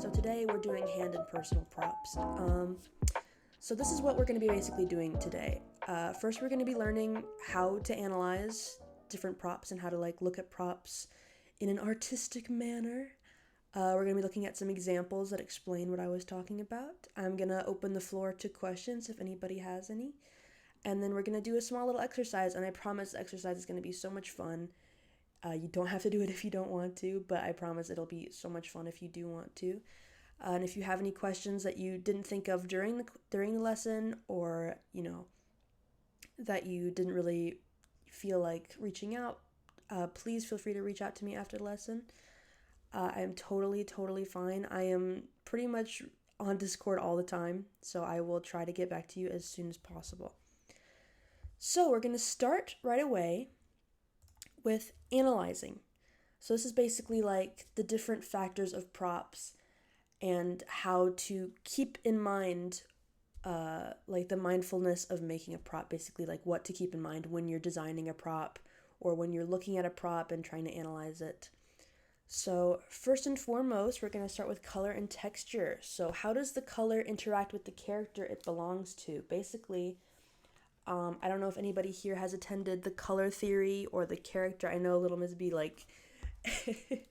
So today we're doing hand and personal props. So this is what we're going to be basically doing today. First, we're going to be learning how to analyze different props and how to look at props in an artistic manner. We're going to be looking at some examples that explain what I was talking about. I'm going to open the floor to questions if anybody has any. And then we're going to do a small little exercise, and I promise the exercise is going to be so much fun. You don't have to do it if you don't want to, but I promise it'll be so much fun if you do want to. And if you have any questions that you didn't think of during the lesson, or that you didn't really feel like reaching out, please feel free to reach out to me after the lesson. I am totally fine. I am pretty much on Discord all the time, so I will try to get back to you as soon as possible. So we're going to start right away with analyzing. So this is basically like the different factors of props and how to keep in mind the mindfulness of making a prop, basically like what to keep in mind when you're designing a prop or when you're looking at a prop and trying to analyze it. So first and foremost, we're going to start with color and texture. So how does the color interact with the character it belongs to? Basically, I don't know if anybody here has attended the color theory or the character. I know Little Miss B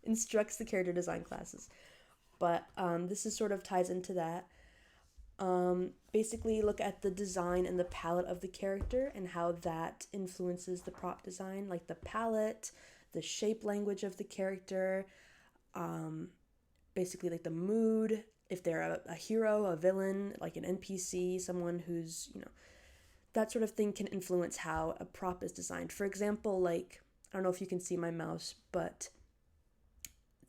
instructs the character design classes, but this is sort of ties into that. Basically, look at the design and the palette of the character and how that influences the prop design, like the palette, the shape language of the character, basically like the mood, if they're a hero, a villain, like an NPC, someone who's, that sort of thing can influence how a prop is designed. For example, I don't know if you can see my mouse, but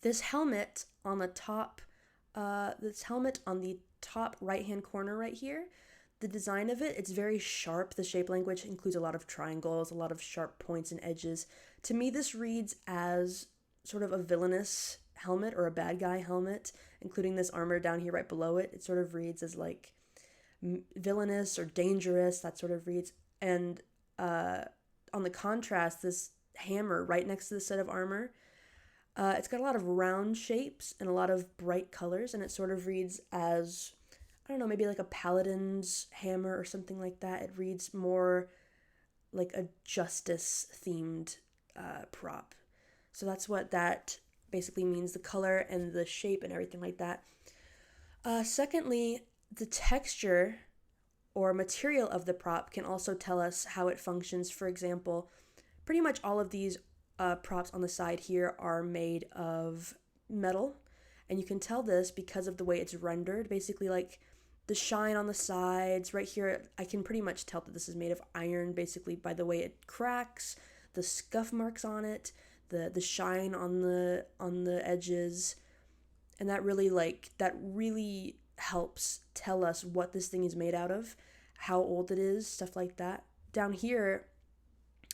this helmet on the top right-hand corner right here, the design of it, it's very sharp. The shape language includes a lot of triangles, a lot of sharp points and edges. To me, this reads as sort of a villainous helmet or a bad guy helmet, including this armor down here right below it. It sort of reads as villainous or dangerous, that sort of reads. And on the contrast, this hammer right next to the set of armor, it's got a lot of round shapes and a lot of bright colors, and it sort of reads as, I don't know, maybe like a paladin's hammer or something like that. It reads more like a justice themed prop. So that's what that basically means, the color and the shape and everything like that. Secondly, the texture or material of the prop can also tell us how it functions. For example, pretty much all of these props on the side here are made of metal, and you can tell this because of the way it's rendered. Basically, like the shine on the sides right here, I can pretty much tell that this is made of iron, basically by the way it cracks, the scuff marks on it, the shine on the edges, and that really helps tell us what this thing is made out of, how old it is, stuff like that. Down here,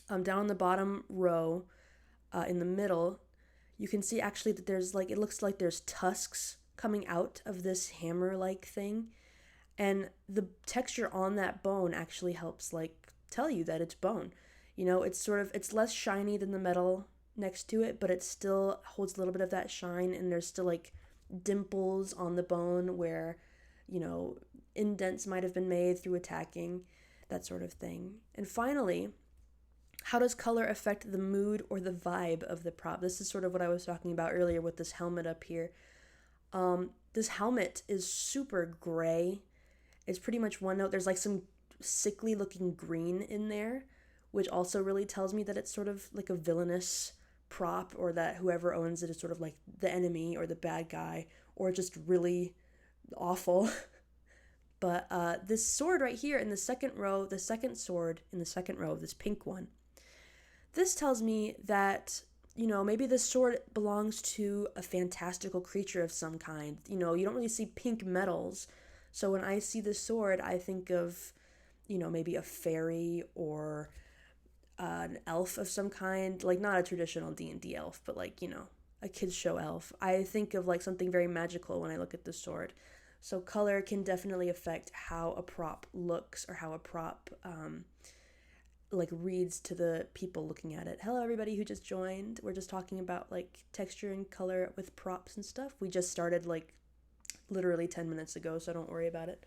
down on the bottom row, in the middle, you can see actually that there's it looks like there's tusks coming out of this hammer-like thing, and the texture on that bone actually helps tell you that it's bone. It's less shiny than the metal next to it, but it still holds a little bit of that shine, and there's still dimples on the bone where, indents might have been made through attacking, that sort of thing. And finally, how does color affect the mood or the vibe of the prop? This is sort of what I was talking about earlier with this helmet up here. This helmet is super gray. It's pretty much one note. There's some sickly looking green in there, which also really tells me that it's sort of like a villainous prop, or that whoever owns it is sort of like the enemy or the bad guy, or just really awful. But this sword right here in the second row, the second sword in the second row, this pink one, this tells me that, maybe this sword belongs to a fantastical creature of some kind. You don't really see pink metals. So when I see this sword, I think of, maybe a fairy or an elf of some kind, not a traditional D&D elf, but a kid's show elf. I think of something very magical when I look at the sword. So color can definitely affect how a prop looks, or how a prop reads to the people looking at it. Hello everybody who just joined. We're just talking about texture and color with props and stuff. We just started literally 10 minutes ago, so don't worry about it.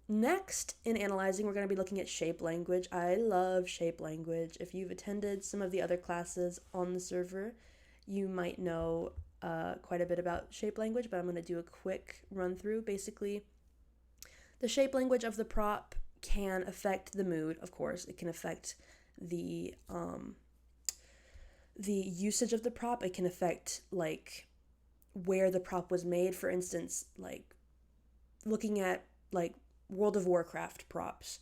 Next, in analyzing, we're going to be looking at shape language. I love shape language. If you've attended some of the other classes on the server, you might know quite a bit about shape language, but I'm going to do a quick run through. Basically, the shape language of the prop can affect the mood, of course. It can affect the usage of the prop. It can affect like where the prop was made. For instance, like looking at like World of Warcraft props.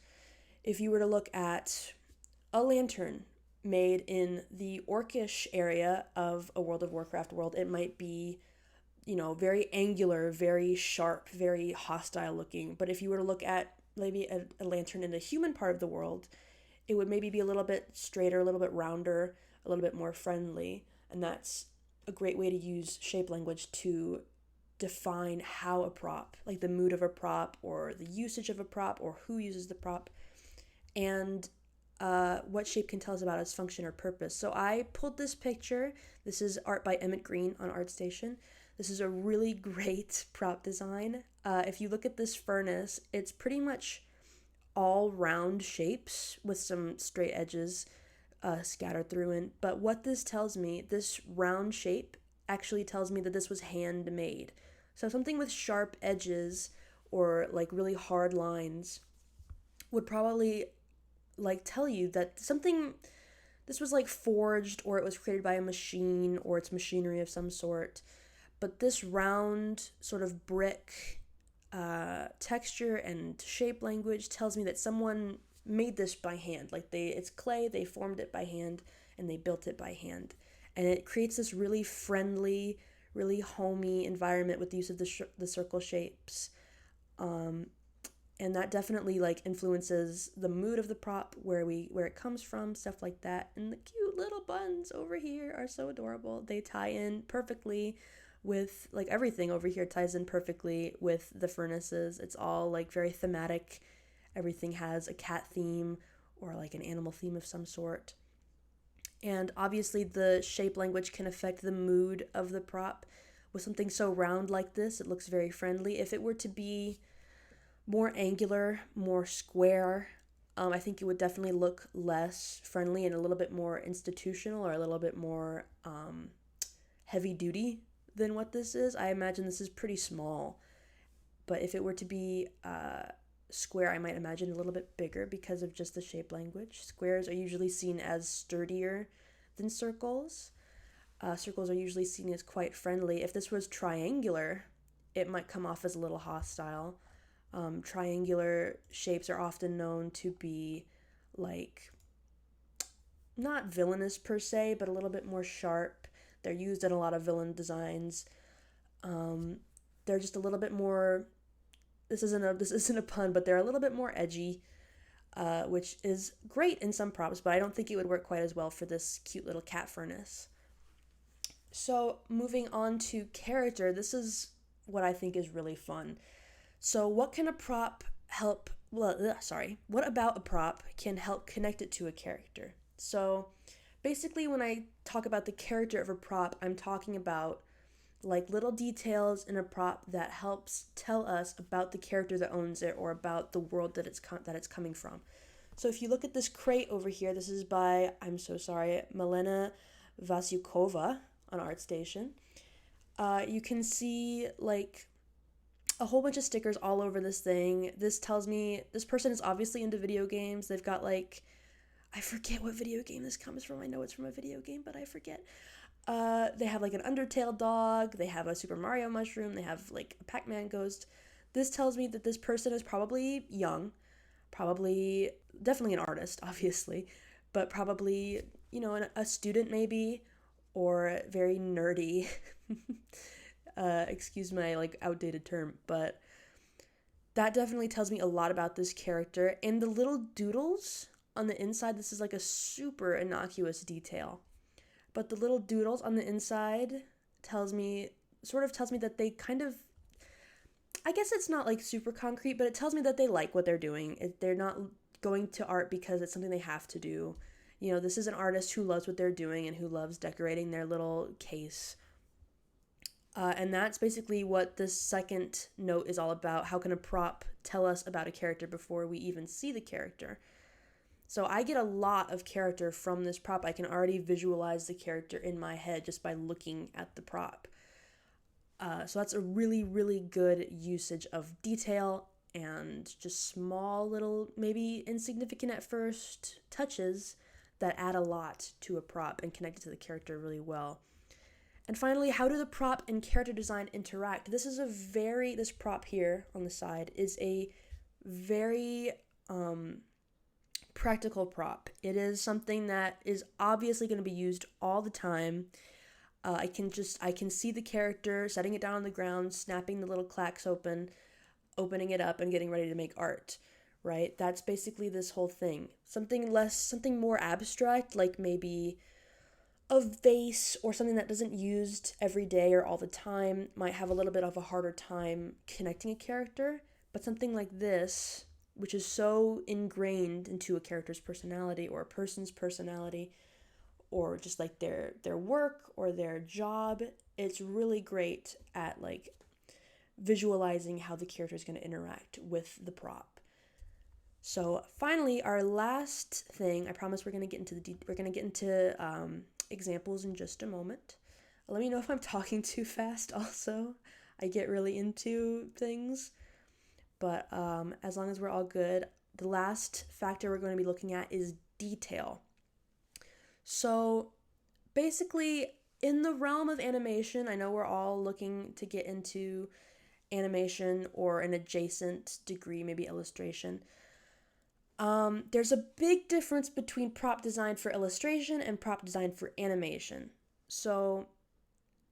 If you were to look at a lantern made in the orcish area of a World of Warcraft world, it might be, very angular, very sharp, very hostile looking. But if you were to look at maybe a lantern in a human part of the world, it would maybe be a little bit straighter, a little bit rounder, a little bit more friendly. And that's a great way to use shape language to define how a prop, like the mood of a prop or the usage of a prop or who uses the prop, and what shape can tell us about its function or purpose. So I pulled this picture. This is art by Emmett Green on ArtStation. This is a really great prop design. If you look at this furnace, it's pretty much all round shapes with some straight edges scattered through in. But what this tells me, this round shape actually tells me that this was handmade. So something with sharp edges or like really hard lines would probably like tell you that this was like forged, or it was created by a machine, or it's machinery of some sort. But this round sort of brick texture and shape language tells me that someone made this by hand. Like it's clay, they formed it by hand, and they built it by hand. And it creates this really friendly, really homey environment with the use of the circle shapes. And that definitely like influences the mood of the prop, where it comes from, stuff like that. And the cute little buns over here are so adorable. They tie in perfectly with like everything over here ties in perfectly with the furnaces. It's all like very thematic. Everything has a cat theme or like an animal theme of some sort. And obviously the shape language can affect the mood of the prop. With something so round like this, it looks very friendly. If it were to be more angular, more square, I think it would definitely look less friendly and a little bit more institutional, or a little bit more heavy duty than what this is. I imagine this is pretty small. But if it were to be square, I might imagine a little bit bigger because of just the shape language. Squares are usually seen as sturdier than circles. Circles are usually seen as quite friendly. If this was triangular, it might come off as a little hostile. Triangular shapes are often known to be like not villainous per se, but a little bit more sharp. They're used in a lot of villain designs. They're just a little bit more. This isn't a pun, but they're a little bit more edgy, which is great in some props, but I don't think it would work quite as well for this cute little cat furnace. So moving on to character, this is what I think is really fun. So what about a prop can help connect it to a character? So basically when I talk about the character of a prop, I'm talking about like little details in a prop that helps tell us about the character that owns it, or about the world that it's coming from. So if you look at this crate over here, this is by, I'm so sorry, Milena Vasyukova on ArtStation. You can see like a whole bunch of stickers all over this thing. This tells me this person is obviously into video games. They've got like, I forget what video game this comes from. I know it's from a video game, but I forget. They have like an Undertale dog. They have a Super Mario mushroom. They have like a Pac-Man ghost. This tells me that this person is probably young, probably definitely an artist, obviously, but probably, a student maybe, or very nerdy. Excuse my like outdated term, but that definitely tells me a lot about this character. And the little doodles on the inside, this is like a super innocuous detail, but the little doodles on the inside tells me that they kind of, I guess it's not like super concrete, but it tells me that they like what they're doing. They're not going to art because it's something they have to do. This is an artist who loves what they're doing and who loves decorating their little case. And that's basically what the second note is all about. How can a prop tell us about a character before we even see the character? So I get a lot of character from this prop. I can already visualize the character in my head just by looking at the prop. So that's a really, really good usage of detail and just small little, maybe insignificant at first, touches that add a lot to a prop and connect it to the character really well. And finally, how do the prop and character design interact? This prop here on the side is a very practical prop. It is something that is obviously going to be used all the time. I can see the character setting it down on the ground, snapping the little clacks open, opening it up, and getting ready to make art, right? That's basically this whole thing. Something more abstract, like maybe a vase or something that isn't used every day or all the time, might have a little bit of a harder time connecting a character. But something like this, which is so ingrained into a character's personality or a person's personality, or just like their work or their job, it's really great at like visualizing how the character is going to interact with the prop. So finally, our last thing, I promise we're going to get into examples in just a moment. Let me know if I'm talking too fast. Also, I get really into things, but as long as we're all good, the last factor we're going to be looking at is detail. So basically, in the realm of animation, I know we're all looking to get into animation or an adjacent degree, maybe illustration. There's a big difference between prop design for illustration and prop design for animation. So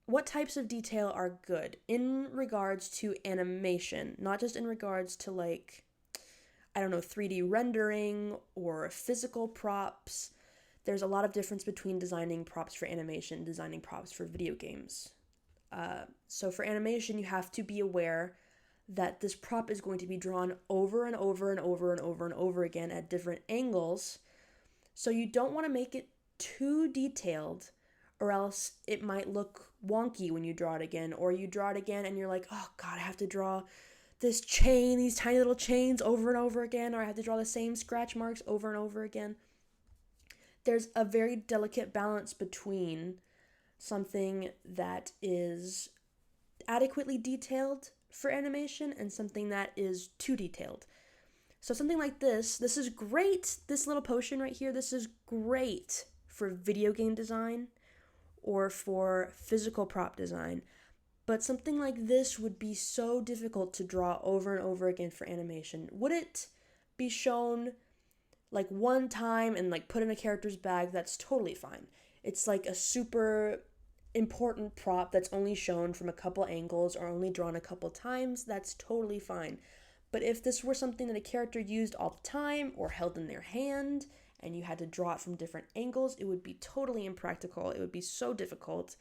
what types of detail are good in regards to animation, not just in regards to 3D rendering or physical props. There's a lot of difference between designing props for animation and designing props for video games. So for animation, you have to be aware that this prop is going to be drawn over and over and over and over and over again at different angles. So you don't want to make it too detailed, or else it might look wonky when you draw it again, or you draw it again and you're like, oh God, I have to draw this chain, these tiny little chains over and over again, or I have to draw the same scratch marks over and over again. There's a very delicate balance between something that is adequately detailed for animation and something that is too detailed. So something like this is great. This little potion right here, this is great for video game design or for physical prop design. But something like this would be so difficult to draw over and over again for animation. Would it be shown like one time and like put in a character's bag? That's totally fine. It's like a super important prop that's only shown from a couple angles or only drawn a couple times. That's totally fine. But if this were something that a character used all the time or held in their hand and you had to draw it from different angles, it would be totally impractical. It would be so difficult.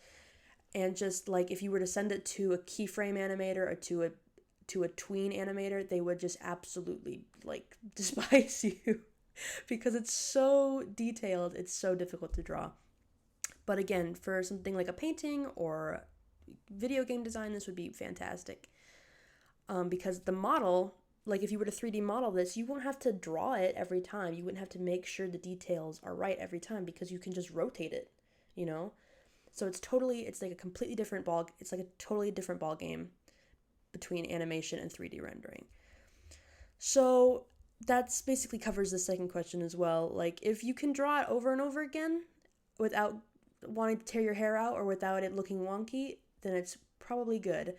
And just like if you were to send it to a keyframe animator or to a tween animator, they would just absolutely like despise you because it's so detailed. It's so difficult to draw. But again, for something like a painting or video game design, this would be fantastic. Because the model, like if you were to 3D model this, you won't have to draw it every time. You wouldn't have to make sure the details are right every time because you can just rotate it, you know? So it's like a totally different ball game between animation and 3D rendering. So that's basically covers the second question as well. Like if you can draw it over and over again without wanting to tear your hair out or without it looking wonky, then it's probably good.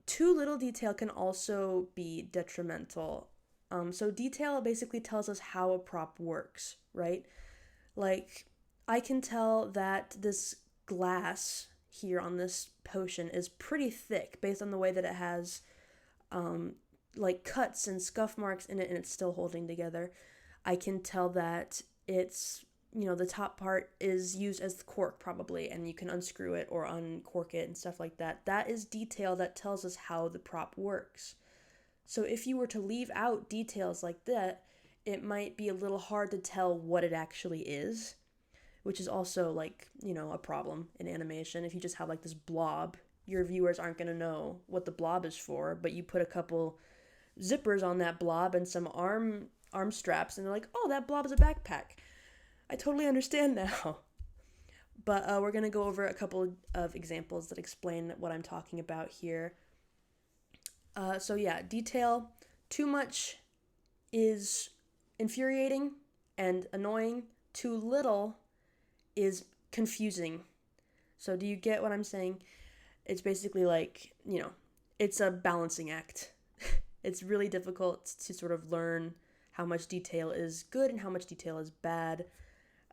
Too little detail can also be detrimental. So detail basically tells us how a prop works, right? Like I can tell that this glass here on this potion is pretty thick based on the way that it has like cuts and scuff marks in it and it's still holding together. I can tell that it's, the top part is used as the cork probably, and you can unscrew it or uncork it and stuff like that. That is detail that tells us how the prop works. So if you were to leave out details like that, it might be a little hard to tell what it actually is, which is also like, a problem in animation. If you just have like this blob your viewers aren't going to know what the blob is for, but you put a couple zippers on that blob and some arm straps, and they're like, oh, that blob is a backpack. I totally understand now. But we're going to go over a couple of examples that explain what I'm talking about here. So yeah, detail. Too much is infuriating and annoying. Too little is confusing. So do you get what I'm saying? It's basically like, it's a balancing act. It's really difficult to sort of learn how much detail is good and how much detail is bad.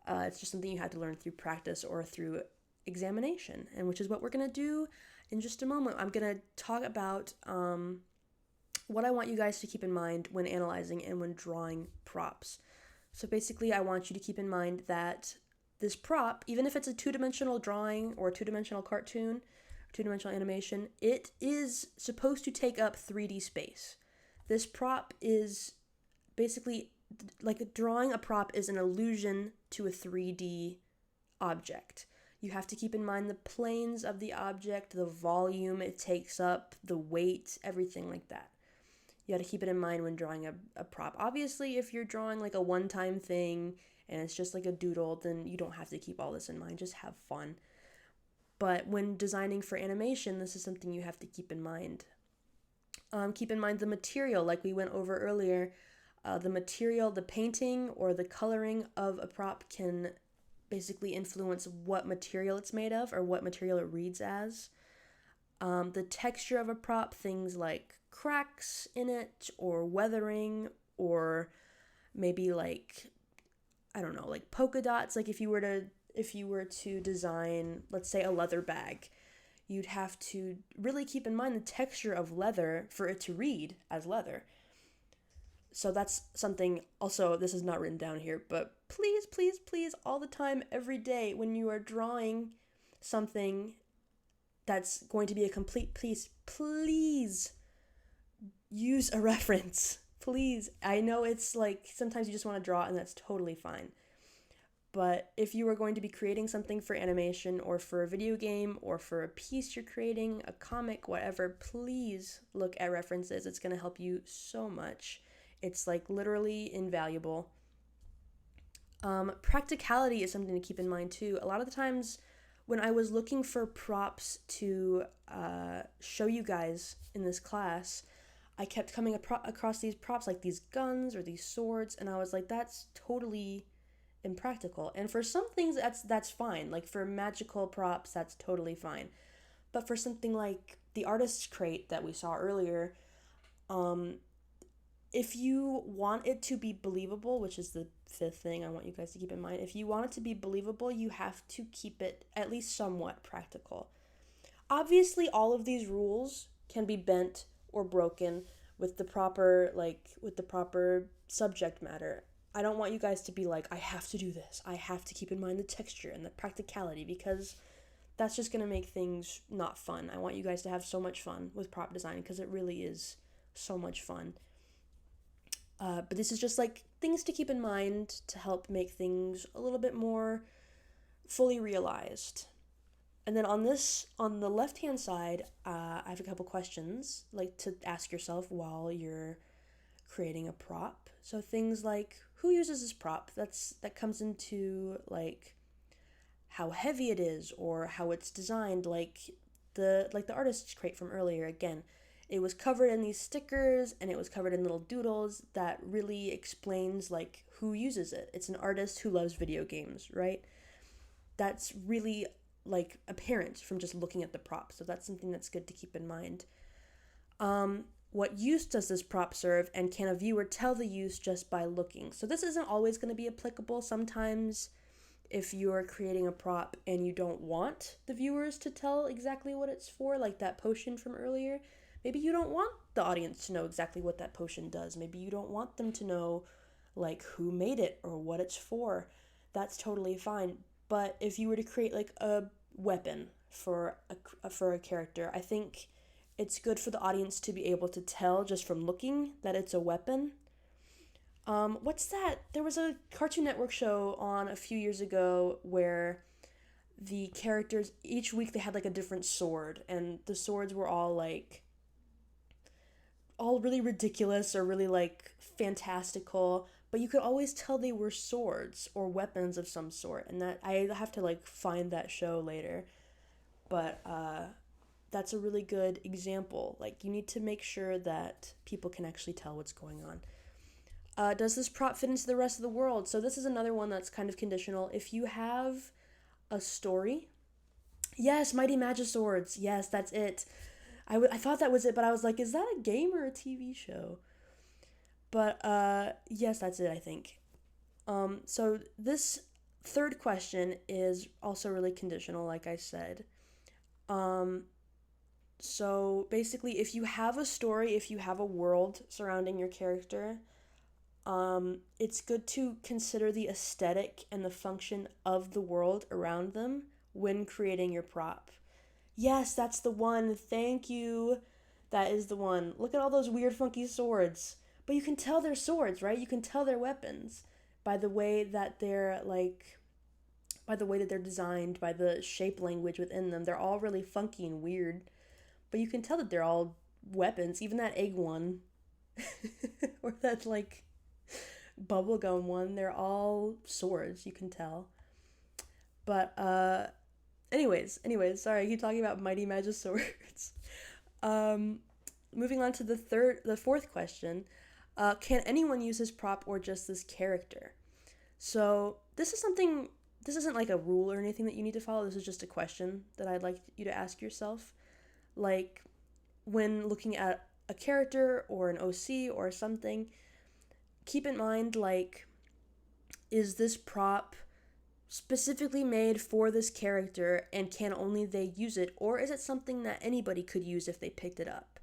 It's just something you have to learn through practice or through examination, and which is what we're going to do in just a moment. I'm going to talk about what I want you guys to keep in mind when analyzing and when drawing props. So basically, I want you to keep in mind that this prop, even if it's a two-dimensional drawing or a two-dimensional cartoon, two-dimensional animation, it is supposed to take up 3D space. This prop is basically, like, drawing a prop is an allusion to a 3D object. You have to keep in mind the planes of the object, the volume it takes up, the weight, everything like that. You got to keep it in mind when drawing a prop. Obviously, if you're drawing like a one-time thing and it's just like a doodle, then you don't have to keep all this in mind. Just have fun. But when designing for animation, this is something you have to keep in mind. Keep in mind the material, like we went over earlier. The material, the painting or the coloring of a prop can basically influence what material it's made of or what material it reads as. The texture of a prop, things like cracks in it or weathering or maybe like, I don't know, like polka dots. Like if you were to design, let's say, a leather bag, you'd have to really keep in mind the texture of leather for it to read as leather. So that's something, also, this is not written down here, but please, please, please, all the time, every day, when you are drawing something that's going to be a complete piece, please use a reference. Please. I know it's like, sometimes you just want to draw and that's totally fine. But if you are going to be creating something for animation or for a video game or for a piece you're creating, a comic, whatever, please look at references. It's going to help you so much. It's like literally invaluable. Practicality is something to keep in mind too. A lot of the times when I was looking for props to show you guys in this class, I kept coming across these props like these guns or these swords, and I was like, that's totally impractical. And for some things that's fine. Like for magical props, that's totally fine. But for something like the artist's crate that we saw earlier, if you want it to be believable, which is the fifth thing I want you guys to keep in mind, if you want it to be believable, you have to keep it at least somewhat practical. Obviously, all of these rules can be bent or broken with the proper subject matter. I don't want you guys to be like, I have to do this. I have to keep in mind the texture and the practicality, because that's just going to make things not fun. I want you guys to have so much fun with prop design because it really is so much fun. But this is just like things to keep in mind to help make things a little bit more fully realized. And then on the left-hand side, I have a couple questions like to ask yourself while you're creating a prop. So things like, who uses this prop? That comes into like how heavy it is or how it's designed, like the artist's crate from earlier. Again, it was covered in these stickers and it was covered in little doodles that really explains like who uses it. It's an artist who loves video games, right? That's really like apparent from just looking at the prop. So that's something that's good to keep in mind. What use does this prop serve, and can a viewer tell the use just by looking? So this isn't always going to be applicable. Sometimes if you're creating a prop and you don't want the viewers to tell exactly what it's for, like that potion from earlier, maybe you don't want the audience to know exactly what that potion does. Maybe you don't want them to know like who made it or what it's for. That's totally fine. But if you were to create like a weapon for a character, I think it's good for the audience to be able to tell just from looking that it's a weapon. What's that? There was a Cartoon Network show on a few years ago where the characters, each week they had like a different sword, and the swords were all like all really ridiculous or really like fantastical, but you could always tell they were swords or weapons of some sort. And that I have to like find that show later. But that's a really good example. Like, you need to make sure that people can actually tell what's going on. Does this prop fit into the rest of the world? So this is another one that's kind of conditional. If you have a story, yes, Mighty Magiswords. Yes, that's it. I thought that was it, but I was like, is that a game or a TV show? But yes, that's it, I think. So this third question is also really conditional, like I said. Um, so basically, if you have a story, if you have a world surrounding your character, it's good to consider the aesthetic and the function of the world around them when creating your prop. Yes, that's the one. Thank you. That is the one. Look at all those weird, funky swords. But you can tell they're swords, right? You can tell they're weapons by the way that they're like, by the way that they're designed, by the shape language within them. They're all really funky and weird, but you can tell that they're all weapons. Even that egg one, or that like bubblegum one, they're all swords. You can tell. But anyways, sorry, I keep talking about Mighty Magiswords. um, moving on to the fourth question. Can anyone use this prop or just this character? So this is something, this isn't like a rule or anything that you need to follow. This is just a question that I'd like you to ask yourself. Like, when looking at a character or an OC or something, keep in mind, like, is this prop specifically made for this character and can only they use it, or is it something that anybody could use if they picked it up?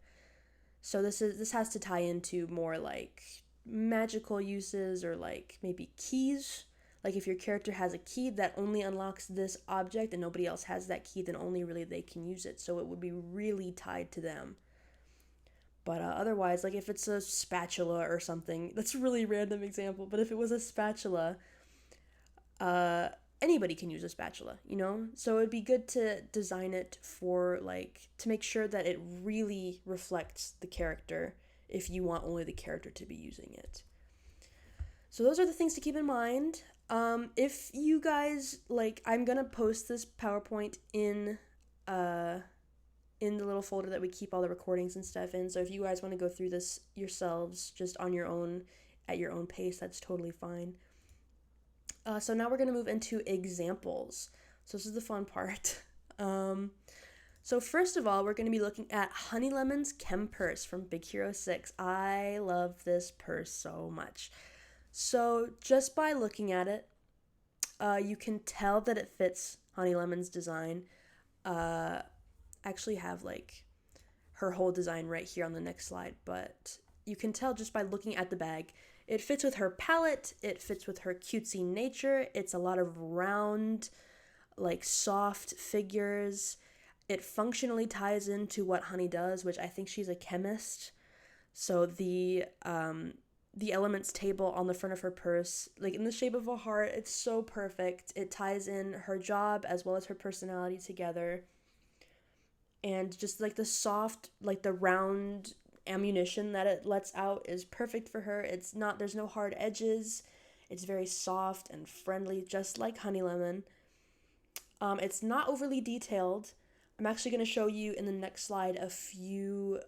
So this has to tie into more like magical uses, or like maybe keys. Like, if your character has a key that only unlocks this object and nobody else has that key, then only really they can use it. So it would be really tied to them. But otherwise, like if it's a spatula or something, that's a really random example, but if it was a spatula, uh, anybody can use a spatula, you know? So it'd be good to design it for, like, to make sure that it really reflects the character if you want only the character to be using it. So those are the things to keep in mind. If you guys, like, I'm gonna post this PowerPoint in the little folder that we keep all the recordings and stuff in. So if you guys want to go through this yourselves, just on your own, at your own pace, that's totally fine. So now we're going to move into examples. So this is the fun part. So first of all, we're going to be looking at Honey Lemon's Chem Purse from Big Hero 6. I love this purse so much. So just by looking at it, you can tell that it fits Honey Lemon's design. Actually have like her whole design right here on the next slide, but you can tell just by looking at the bag. It fits with her palette, it fits with her cutesy nature. It's a lot of round, like soft figures. It functionally ties into what Honey does, which I think she's a chemist. So the elements table on the front of her purse, like in the shape of a heart, it's so perfect. It ties in her job as well as her personality together. And just like the soft, like the round ammunition that it lets out is perfect for her. It's not, there's no hard edges. It's very soft and friendly, just like Honey Lemon. It's not overly detailed. I'm actually going to show you in the next slide a few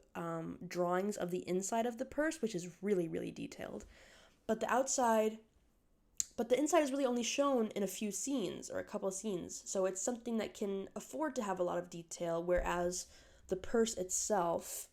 drawings of the inside of the purse, which is really, really detailed. But the inside is really only shown in a few scenes, or a couple of scenes. So it's something that can afford to have a lot of detail, whereas the purse itself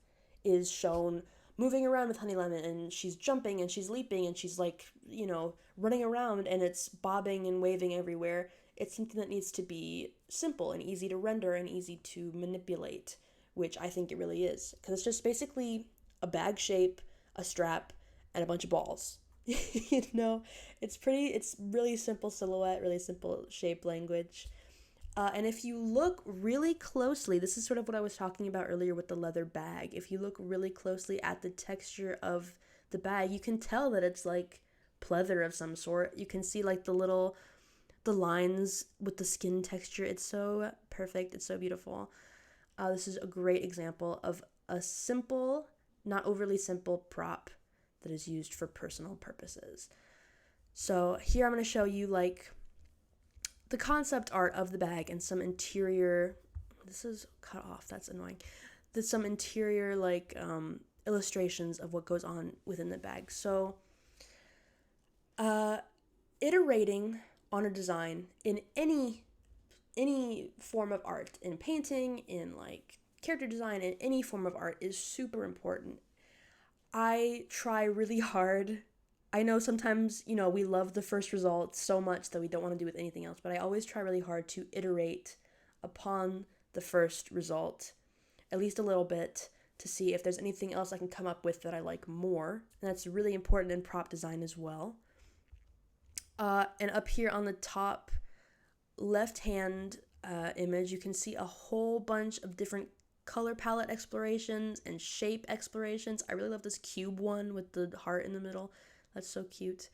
is shown moving around with Honey Lemon, and she's jumping and she's leaping and she's like, you know, running around, and it's bobbing and waving everywhere. It's something that needs to be simple and easy to render and easy to manipulate, which I think it really is, because it's just basically a bag shape, a strap, and a bunch of balls. You know, it's really simple silhouette, really simple shape language. And if you look really closely, this is sort of what I was talking about earlier with the leather bag. If you look really closely at the texture of the bag, you can tell that it's like pleather of some sort. You can see like the little the lines with the skin texture, it's so perfect. It's so beautiful. This is a great example of a simple, not overly simple prop that is used for personal purposes. So here I'm going to show you like the concept art of the bag and some interior, this is cut off, that's annoying. There's some interior like illustrations of what goes on within the bag. So iterating on a design in any form of art, in painting, in like character design, in any form of art is super important. I try really hard. I know sometimes, we love the first result so much that we don't want to do with anything else, but I always try really hard to iterate upon the first result, at least a little bit, to see if there's anything else I can come up with that I like more. And that's really important in prop design as well. And up here on the top left-hand image, you can see a whole bunch of different color palette explorations and shape explorations. I really love this cube one with the heart in the middle. That's so cute.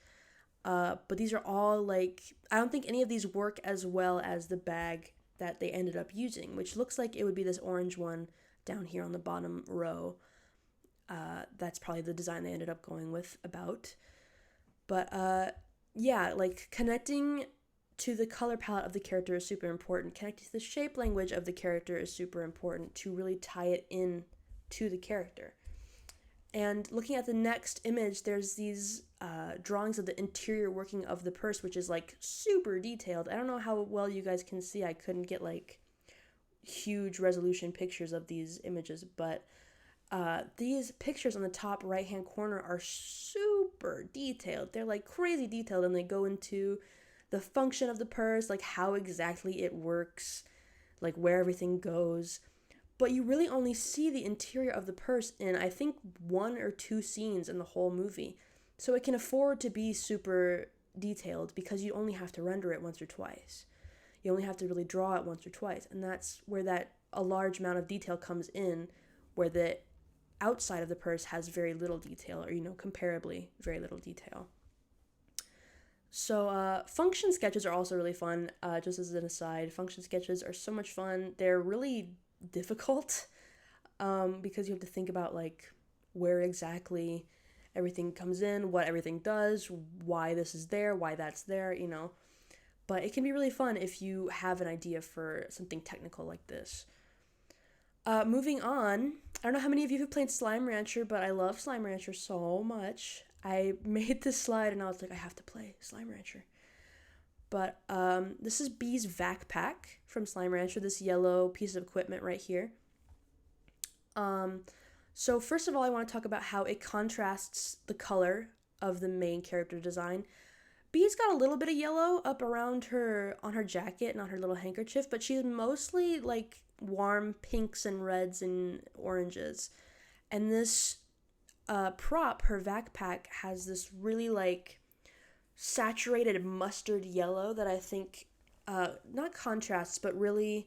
But these are all like, I don't think any of these work as well as the bag that they ended up using, which looks like it would be this orange one down here on the bottom row. That's probably the design they ended up going with about. But yeah, like connecting to the color palette of the character is super important. Connecting to the shape language of the character is super important to really tie it in to the character. And looking at the next image, there's these drawings of the interior working of the purse, which is like super detailed. I don't know how well you guys can see. I couldn't get like huge resolution pictures of these images, but these pictures on the top right hand corner are super detailed. They're like crazy detailed, and they go into the function of the purse, like how exactly it works, like where everything goes. But you really only see the interior of the purse in, I think, 1 or 2 scenes in the whole movie. So it can afford to be super detailed because you only have to render it once or twice. You only have to really draw it once or twice. And that's where a large amount of detail comes in, where the outside of the purse has very little detail, or, comparably very little detail. So function sketches are also really fun. Just as an aside, function sketches are so much fun. They're really difficult because you have to think about like where exactly everything comes in, what everything does, why this is there, why that's there, But it can be really fun if you have an idea for something technical like this. Moving on, I don't know how many of you have played Slime Rancher, but I love Slime Rancher so much. I made this slide and I was like, I have to play Slime Rancher. But this is Bee's Backpack from Slime Rancher, this yellow piece of equipment right here. So first of all, I want to talk about how it contrasts the color of the main character design. Bee's got a little bit of yellow up around her, on her jacket and on her little handkerchief, but she's mostly like warm pinks and reds and oranges. And this prop, her backpack, has this really like saturated mustard yellow that I think not contrasts, but really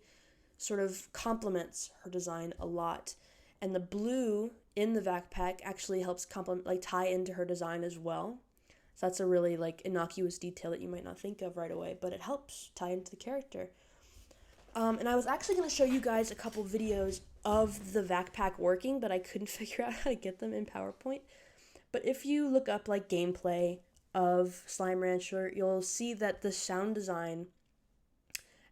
sort of complements her design a lot. And the blue in the backpack actually helps tie into her design as well. So that's a really like innocuous detail that you might not think of right away, but it helps tie into the character. And I was actually going to show you guys a couple videos of the backpack working, but I couldn't figure out how to get them in PowerPoint. But if you look up like gameplay of Slime Rancher, you'll see that the sound design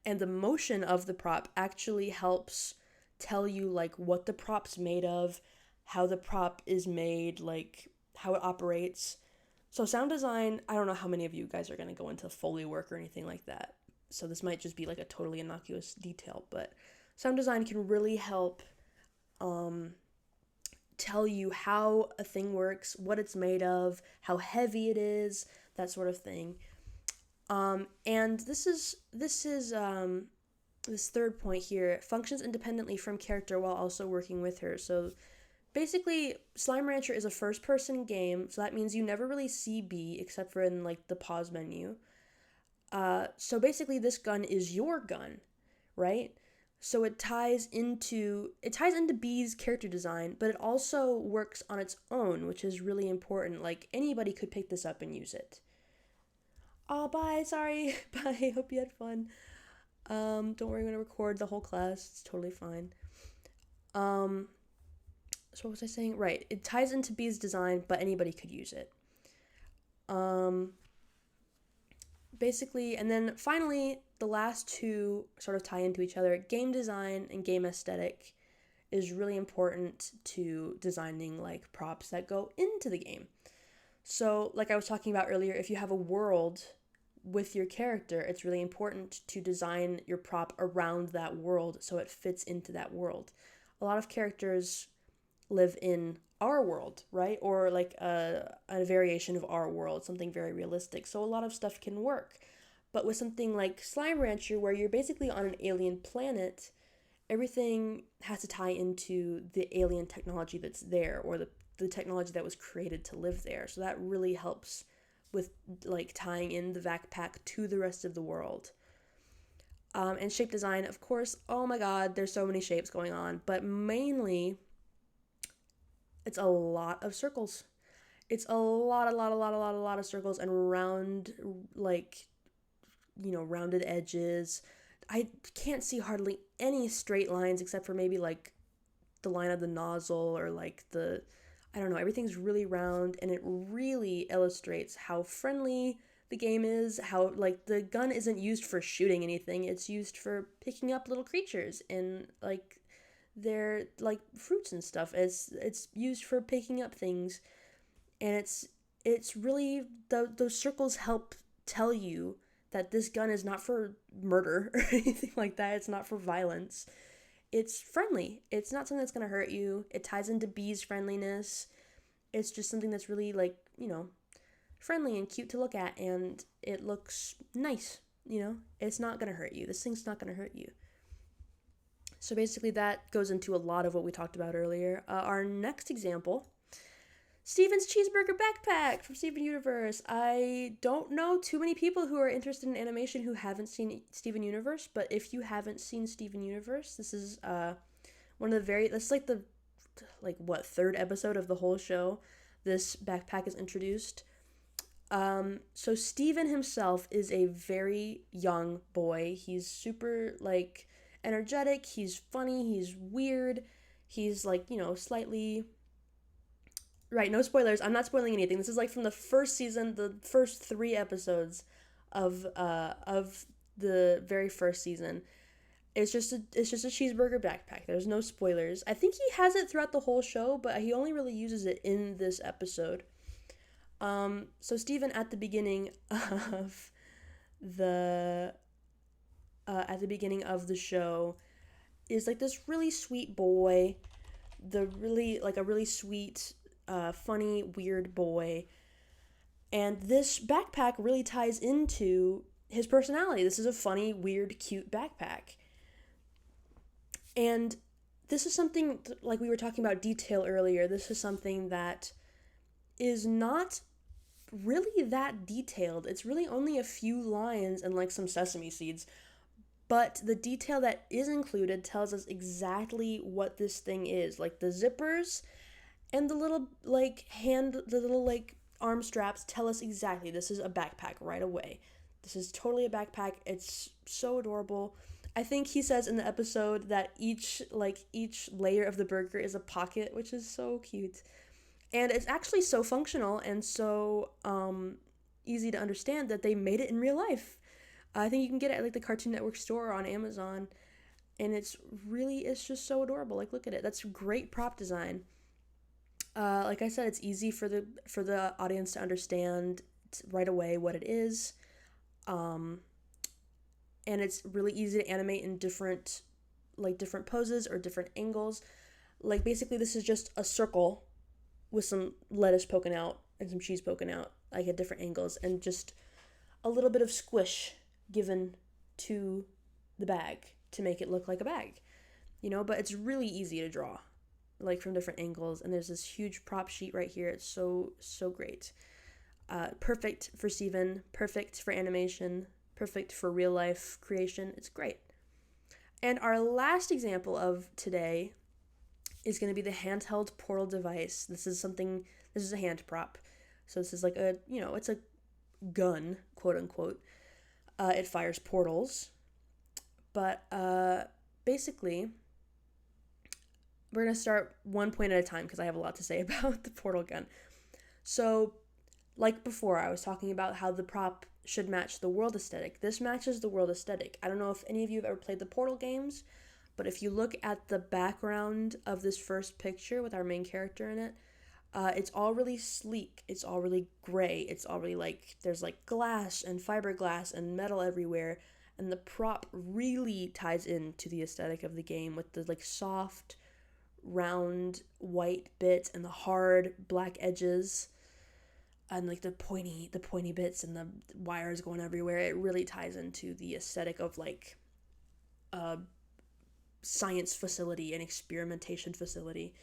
and the motion of the prop actually helps tell you like what the prop's made of, how the prop is made, like how it operates. So sound design, I don't know how many of you guys are going to go into Foley work or anything like that. So this might just be like a totally innocuous detail, but sound design can really help tell you how a thing works, what it's made of, how heavy it is, that sort of thing. And this third point here functions independently from character while also working with her. So basically, Slime Rancher is a first-person game, so that means you never really see Bee except for in like the pause menu. So basically, this gun is your gun, right? So it ties into Bee's character design, but it also works on its own, which is really important. Like anybody could pick this up and use it. Oh, bye. Sorry. Bye. Hope you had fun. Don't worry, I'm gonna record the whole class. It's totally fine. Um, so what was I saying? Right. It ties into B's design, but anybody could use it. Um, basically, and then finally, the last two sort of tie into each other. Game design and game aesthetic is really important to designing like props that go into the game. So, like I was talking about earlier, if you have a world with your character, it's really important to design your prop around that world so it fits into that world. A lot of characters live in our world, right? Or like a variation of our world, something very realistic. So a lot of stuff can work. But with something like Slime Rancher, where you're basically on an alien planet, everything has to tie into the alien technology that's there, or the technology that was created to live there. So that really helps with like tying in the backpack to the rest of the world. And shape design, of course, oh my god, there's so many shapes going on, but mainly it's a lot of circles. It's a lot of circles and round, like, rounded edges. I can't see hardly any straight lines except for maybe like the line of the nozzle or like I don't know, everything's really round and it really illustrates how friendly the game is, how like the gun isn't used for shooting anything, it's used for picking up little creatures and like they're like fruits and stuff. It's used for picking up things and it's really those circles help tell you that this gun is not for murder or anything like that. It's not for violence. It's friendly. It's not something that's going to hurt you. It ties into B's friendliness. It's just something that's really like, friendly and cute to look at and it looks nice, It's not going to hurt you. This thing's not going to hurt you. So basically that goes into a lot of what we talked about earlier. Our next example, Steven's Cheeseburger Backpack from Steven Universe. I don't know too many people who are interested in animation who haven't seen Steven Universe, but if you haven't seen Steven Universe, this is that's like the third episode of the whole show. This backpack is introduced. So Steven himself is a very young boy. He's super like energetic, he's funny, he's weird, he's like, slightly. Right, no spoilers. I'm not spoiling anything. This is like from the first season, the first 3 episodes of the very first season. It's just a cheeseburger backpack. There's no spoilers. I think he has it throughout the whole show, but he only really uses it in this episode. So Steven at the beginning of the show is like this really sweet boy, a really sweet, funny, weird boy. And this backpack really ties into his personality. This is a funny, weird, cute backpack. And this is something, like we were talking about detail earlier, this is something that is not really that detailed. It's really only a few lines and like some sesame seeds. But the detail that is included tells us exactly what this thing is. Like the zippers and the little arm straps tell us exactly this is a backpack right away. This is totally a backpack. It's so adorable. I think he says in the episode that each layer of the burger is a pocket, which is so cute. And it's actually so functional and so easy to understand that they made it in real life. I think you can get it at like the Cartoon Network store or on Amazon. And it's just so adorable. Like, look at it. That's great prop design. Like I said, it's easy for the audience to understand right away what it is. And it's really easy to animate in different poses or different angles. Like, basically, this is just a circle with some lettuce poking out and some cheese poking out, like at different angles, and just a little bit of squish given to the bag to make it look like a bag, but it's really easy to draw, like from different angles, and there's this huge prop sheet right here. It's so great. Perfect for Steven, perfect for animation, perfect for real life creation. It's great. And our last example of today is going to be the handheld portal device. This is a hand prop. So this is like it's a gun, quote unquote. It fires portals. But basically, we're going to start one point at a time because I have a lot to say about the portal gun. So, like before, I was talking about how the prop should match the world aesthetic. This matches the world aesthetic. I don't know if any of you have ever played the Portal games, but if you look at the background of this first picture with our main character in it, it's all really sleek. It's all really gray. It's all really like, there's like glass and fiberglass and metal everywhere. And the prop really ties into the aesthetic of the game with the like soft, round, white bits and the hard black edges and like the pointy bits and the wires going everywhere. It really ties into the aesthetic of like a science facility, an experimentation facility.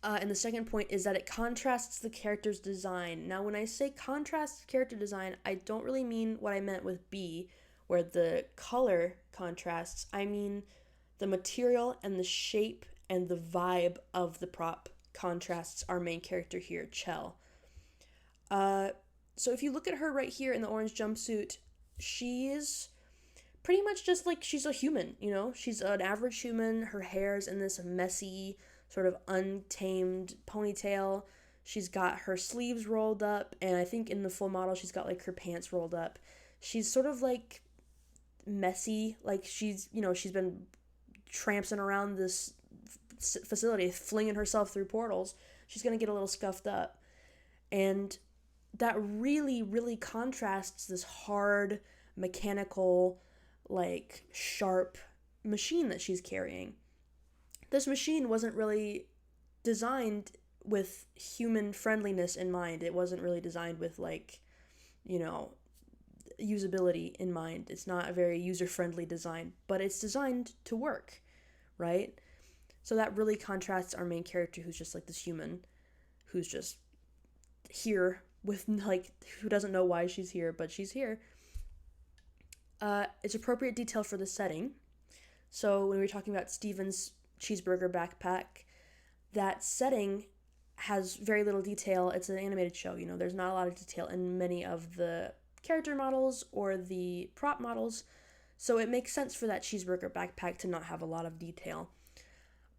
And the second point is that it contrasts the character's design. Now, when I say contrasts character design, I don't really mean what I meant with B, where the color contrasts. I mean the material and the shape and the vibe of the prop contrasts our main character here, Chell. So if you look at her right here in the orange jumpsuit, she's pretty much just like she's a human, you know? She's an average human. Her hair's in this messy, sort of untamed ponytail. She's got her sleeves rolled up, and I think in the full model she's got like her pants rolled up. She's sort of like messy, like she's, you know, she's been tramping around this facility, flinging herself through portals. She's gonna get a little scuffed up. And that really, really contrasts this hard, mechanical, like sharp machine that she's carrying. This machine wasn't really designed with human friendliness in mind. It wasn't really designed with like, you know, usability in mind. It's not a very user-friendly design, but it's designed to work, right? So that really contrasts our main character, who's just like this human who's just here with like, who doesn't know why she's here, but she's here. It's appropriate detail for the setting. So when we were talking about Steven's Cheeseburger Backpack, that setting has very little detail. It's an animated show, you know, there's not a lot of detail in many of the character models or the prop models, so it makes sense for that Cheeseburger Backpack to not have a lot of detail.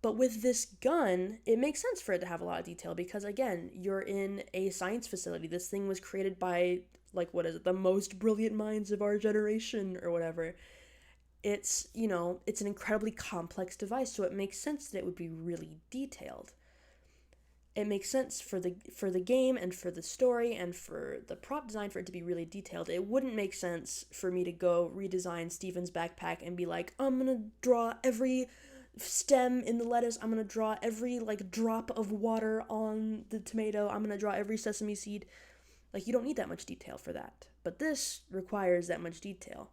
But with this gun, it makes sense for it to have a lot of detail because, again, you're in a science facility. This thing was created by, like, what is it, the most brilliant minds of our generation or whatever. It's, you know, it's an incredibly complex device, so it makes sense that it would be really detailed. It makes sense for the game and for the story and for the prop design for it to be really detailed. It wouldn't make sense for me to go redesign Steven's backpack and be like, I'm gonna draw every stem in the lettuce, I'm gonna draw every like drop of water on the tomato, I'm gonna draw every sesame seed. Like, you don't need that much detail for that, but this requires that much detail.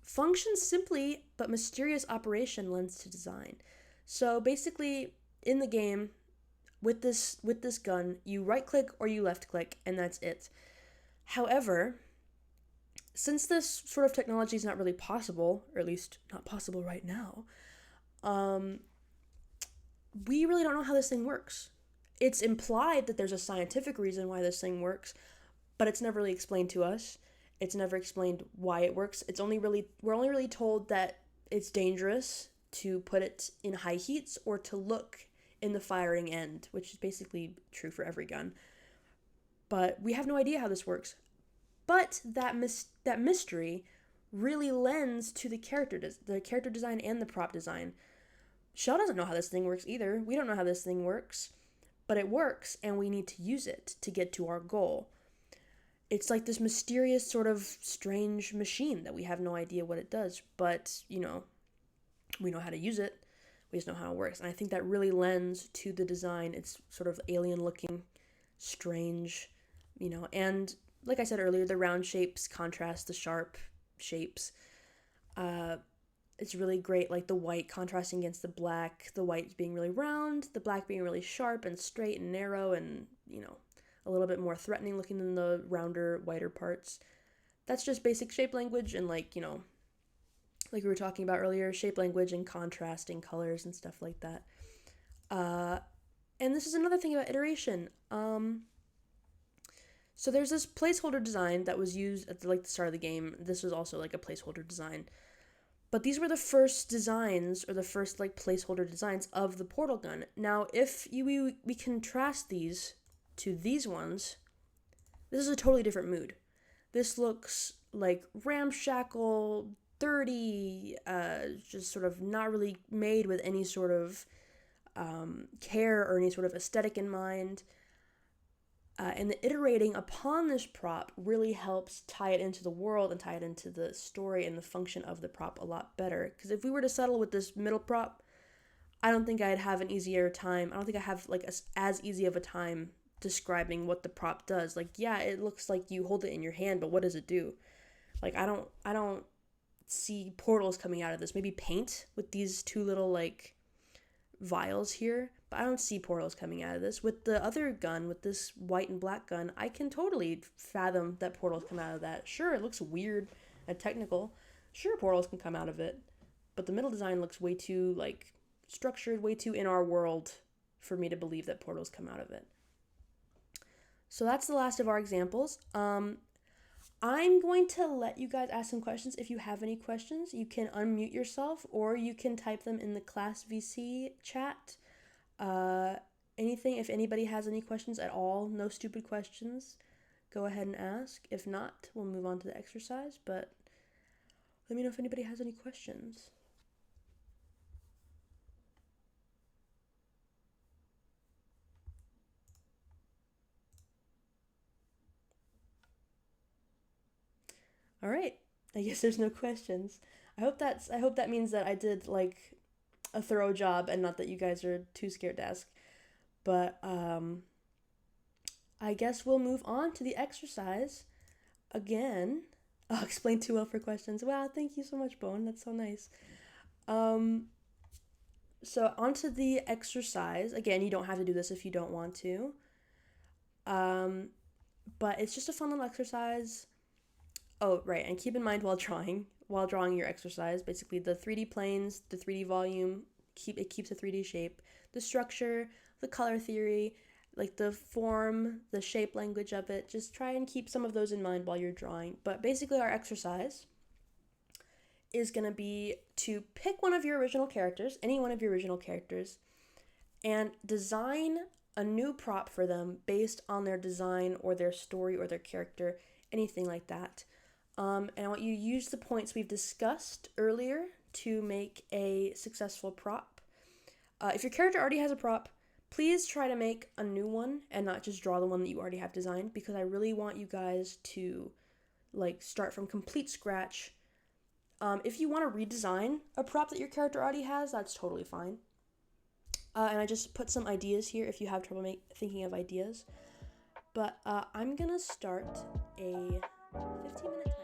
Functions simply, but mysterious operation lends to design. So basically, in the game, with this gun, you right click or you left click, and that's it. However, since this sort of technology is not really possible, or at least not possible right now, we really don't know how this thing works. It's implied that there's a scientific reason why this thing works, but it's never really explained to us. It's never explained why it works. We're only really told that it's dangerous to put it in high heats or to look in the firing end, which is basically true for every gun. But we have no idea how this works. But that mystery really lends to the character design and the prop design. Shell doesn't know how this thing works either. We don't know how this thing works, but it works, and we need to use it to get to our goal. It's like this mysterious sort of strange machine that we have no idea what it does, but, you know, we know how to use it. We just know how it works. And I think that really lends to the design. It's sort of alien looking, strange, you know, and like I said earlier, the round shapes contrast the sharp shapes. It's really great, like the white contrasting against the black, the white being really round, the black being really sharp and straight and narrow and, you know, a little bit more threatening looking than the rounder, whiter parts. That's just basic shape language and, like, you know, like we were talking about earlier, shape language and contrasting colors and stuff like that. And this is another thing about iteration. So there's this placeholder design that was used at the start of the game. This was also like a placeholder design. But these were the first designs, or the first placeholder designs of the portal gun. Now, if we contrast these to these ones, this is a totally different mood. This looks like ramshackle, dirty, just sort of not really made with any sort of care or any sort of aesthetic in mind. And the iterating upon this prop really helps tie it into the world and tie it into the story and the function of the prop a lot better. Because if we were to settle with this middle prop, I don't think I'd have an easier time. I don't think I have as easy of a time describing what the prop does. Yeah, it looks like you hold it in your hand, but what does it do? I don't see portals coming out of this. Maybe paint with these two little vials here, but I don't see portals coming out of this. With the other gun, with this white and black gun, I can totally fathom that portals come out of that. Sure, it looks weird and technical. Sure, portals can come out of it, but the middle design looks way too structured, way too in our world for me to believe that portals come out of it. So that's the last of our examples. I'm going to let you guys ask some questions. If you have any questions, you can unmute yourself or you can type them in the class VC chat. If anybody has any questions at all, no stupid questions, go ahead and ask. If not, we'll move on to the exercise, but let me know if anybody has any questions. All right, I guess there's no questions. I hope that means that I did a thorough job and not that you guys are too scared to ask. But I guess we'll move on to the exercise again. I'll explain too well for questions. Wow, thank you so much, Bone. That's so nice. So onto the exercise. Again, you don't have to do this if you don't want to. But it's just a fun little exercise. Oh, right, and keep in mind while drawing your exercise, basically the 3D planes, the 3D volume, it keeps a 3D shape, the structure, the color theory, the form, the shape language of it, just try and keep some of those in mind while you're drawing. But basically our exercise is going to be to pick one of your original characters, any one of your original characters, and design a new prop for them based on their design or their story or their character, anything like that. And I want you to use the points we've discussed earlier to make a successful prop. If your character already has a prop, please try to make a new one and not just draw the one that you already have designed, because I really want you guys to start from complete scratch. If you want to redesign a prop that your character already has, that's totally fine. And I just put some ideas here if you have trouble thinking of ideas. But I'm going to start a 15-minute